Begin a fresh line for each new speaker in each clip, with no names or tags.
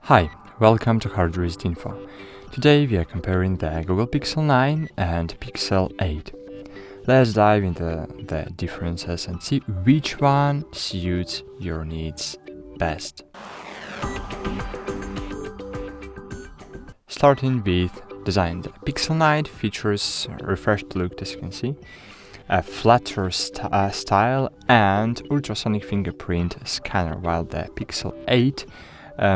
Hi, welcome to HardReset.Info. Today we are comparing the Google Pixel 9 and Pixel 8. Let's dive into the differences and see which one suits your needs best. Starting with design, the Pixel 9 features a refreshed look, as you can see, a flatter style and ultrasonic fingerprint scanner, while the Pixel 8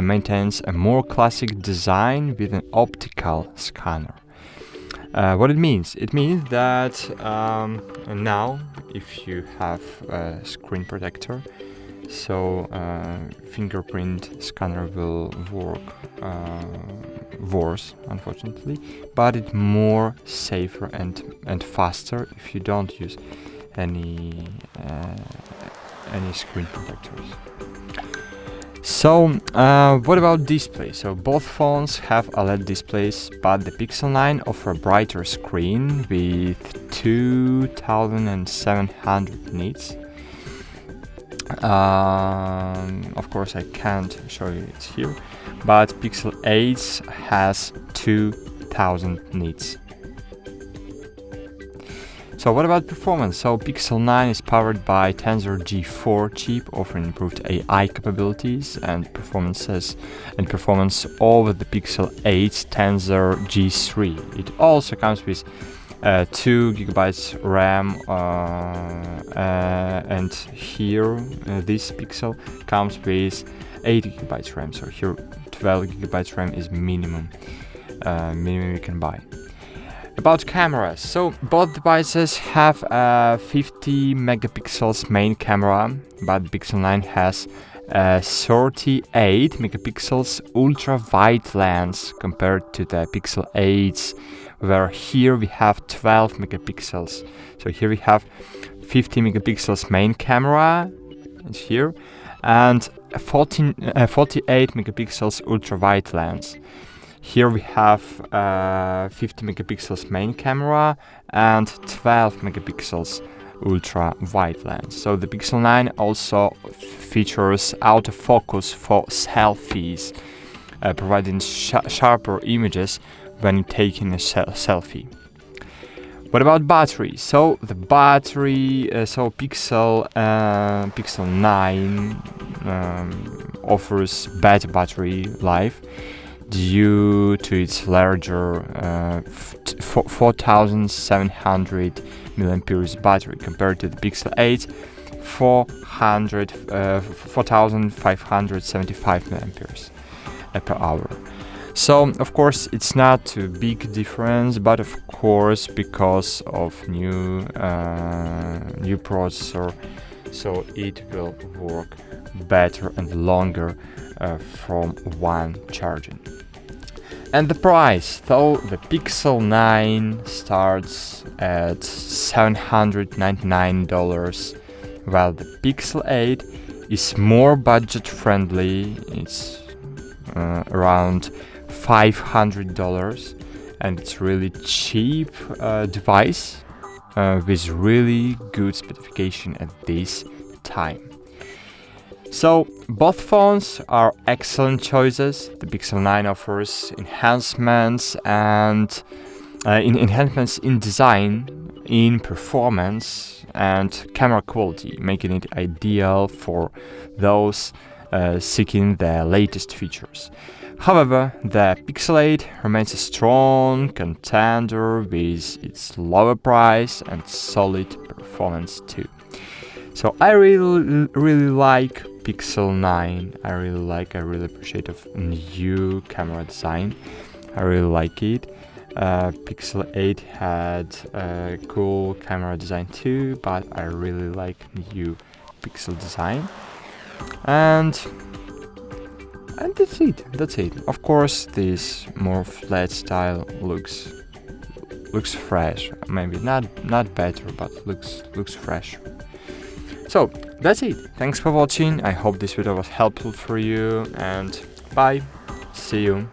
maintains a more classic design with an optical scanner. What it means? It means that now if you have a screen protector, so fingerprint scanner will work worse, unfortunately, but it's more safer and faster if you don't use any screen protectors. So what about display? So both phones have OLED displays, but the Pixel 9 offers a brighter screen with 2700 nits. Of course I can't show you it here, but Pixel 8 has 2000 nits. So what about performance? So Pixel 9 is powered by Tensor G4 chip, offering improved AI capabilities and performance over the Pixel 8 Tensor G3. It also comes with 2 GB RAM, and here this Pixel comes with 8 GB RAM. So here 12 GB RAM is minimum you can buy. About cameras, so both devices have a 50 megapixels main camera, but the Pixel 9 has a 38 megapixels ultra-wide lens compared to the Pixel 8, where here we have 12 megapixels. So here we have 50 megapixels main camera, it's here, and 48 megapixels ultra-wide lens. Here we have 50 megapixels main camera and 12 megapixels ultra wide lens. So the Pixel 9 also features autofocus for selfies, providing sharper images when taking a selfie. What about battery? So the battery, Pixel 9 offers better battery life due to its larger 4700 mAh battery compared to the Pixel 8 4575 mAh per hour. So of course it's not a big difference, but of course because of new processor, so it will work better and longer from one charging. And the price, though the Pixel 9 starts at $799, while the Pixel 8 is more budget friendly. It's around $500, and it's really cheap device with really good specification at this time. So both phones are excellent choices. The Pixel 9 offers enhancements in design, in performance and camera quality, making it ideal for those seeking the latest features. However, the Pixel 8 remains a strong contender with its lower price and solid performance too. So I really like Pixel 9. I really appreciate of new camera design. I really like it. Pixel 8 had a cool camera design too, but I really like new Pixel design. And that's it. Of course, this more flat style looks fresh. Maybe not better, but looks fresh. So that's it. Thanks for watching. I hope this video was helpful for you, and bye. See you.